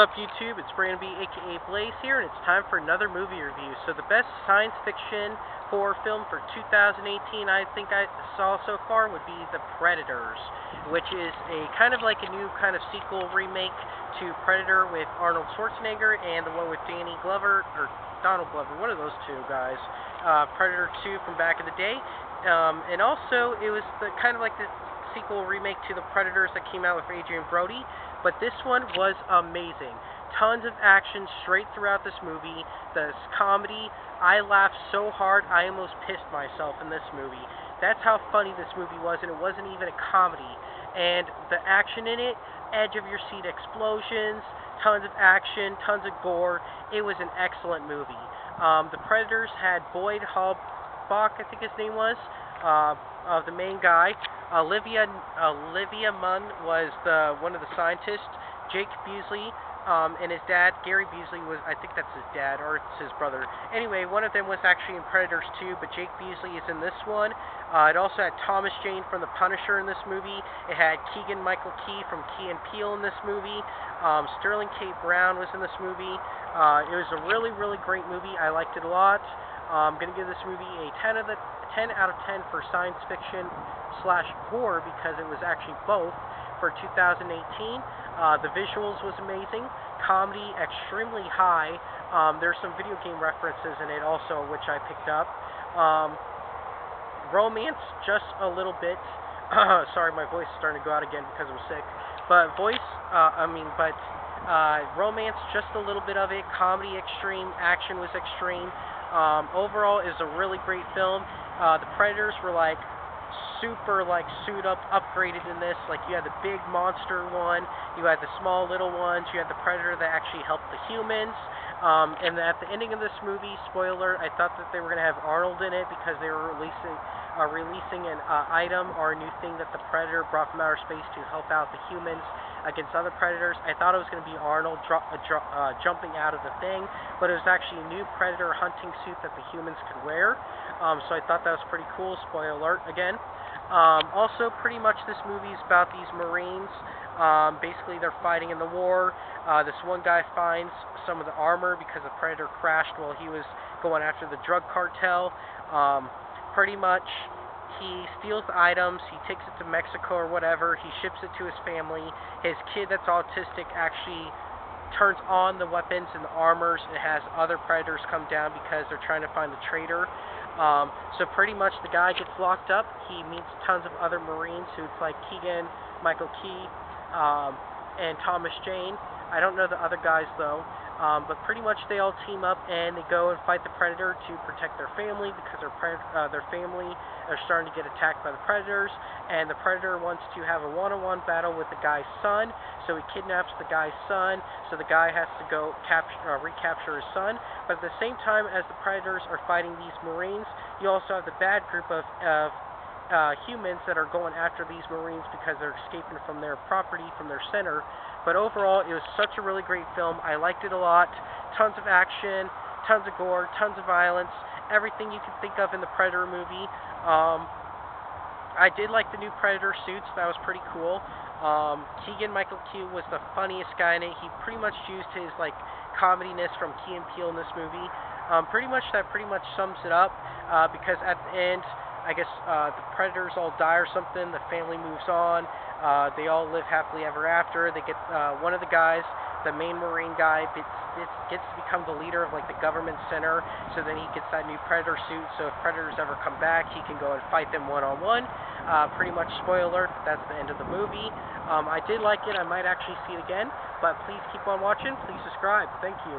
What's up, YouTube? It's Brandon B, aka Blaze here, and it's time for another movie review. So the best science fiction horror film for 2018 I think I saw so far would be The Predators, which is a kind of like a new kind of sequel remake to Predator with Arnold Schwarzenegger and the one with Danny Glover, or Donald Glover, one of those two guys, Predator 2 from back in the day. And also it was the kind of like the sequel remake to The Predators that came out with Adrien Brody, but this one was amazing. Tons of action straight throughout this movie. The comedy, I laughed so hard I almost pissed myself in this movie. That's how funny this movie was, and it wasn't even a comedy. And the action in it, edge of your seat explosions, tons of action, tons of gore. It was an excellent movie. The Predators had Boyd Halbach, I think his name was, the main guy. Olivia Munn was one of the scientists. Jake Busey and his dad, Gary Busey, was, I think that's his dad, or it's his brother. Anyway, one of them was actually in Predators 2, but Jake Busey is in this one. It also had Thomas Jane from The Punisher in this movie. It had Keegan-Michael Key from Key and Peele in this movie. Sterling K. Brown was in this movie. It was a really, really great movie. I liked it a lot. I'm going to give this movie a 10 out of 10 for science fiction / horror, because it was actually both for 2018. The visuals was amazing. Comedy extremely high. There's some video game references in it also, which I picked up. Romance just a little bit. Sorry, my voice is starting to go out again because I'm sick. But romance just a little bit of it. Comedy extreme. Action was extreme. Overall, it was a really great film. The Predators were super suit up, upgraded in this. Like, you had the big monster one, you had the small little ones, you had the Predator that actually helped the humans. And at the ending of this movie, spoiler, I thought that they were going to have Arnold in it because they were releasing an item or a new thing that the Predator brought from outer space to help out the humans against other Predators. I thought it was going to be Arnold jumping out of the thing, but it was actually a new Predator hunting suit that the humans could wear. So I thought that was pretty cool. Spoiler alert again. Also, pretty much this movie is about these Marines. Basically, they're fighting in the war. This one guy finds some of the armor because the Predator crashed while he was going after the drug cartel. Pretty much, he steals the items, he takes it to Mexico or whatever, he ships it to his family. His kid that's autistic actually turns on the weapons and the armors. It has other Predators come down because they're trying to find the traitor. So pretty much the guy gets locked up. He meets tons of other Marines, who it's like Keegan-Michael Key, and Thomas Jane. I don't know the other guys though. But pretty much they all team up and they go and fight the Predator to protect their family, because their family are starting to get attacked by the Predators, and the Predator wants to have a one-on-one battle with the guy's son, so he kidnaps the guy's son, so the guy has to go recapture his son. But at the same time as the Predators are fighting these Marines, you also have the bad group of humans that are going after these Marines because they're escaping from their property, from their center. But overall, it was such a really great film. I liked it a lot. Tons of action, tons of gore, tons of violence, everything you could think of in the Predator movie. I did like the new Predator suits. That was pretty cool. Keegan-Michael Key was the funniest guy in it. He pretty much used his comediness from Key and Peele in this movie. That pretty much sums it up, because at the end, I guess the Predators all die or something. The family moves on. They all live happily ever after. They get one of the guys, the main Marine guy, gets to become the leader of the government center. So then he gets that new Predator suit. So if Predators ever come back, he can go and fight them one-on-one. Pretty much spoiler. That's the end of the movie. I did like it. I might actually see it again. But please keep on watching. Please subscribe. Thank you.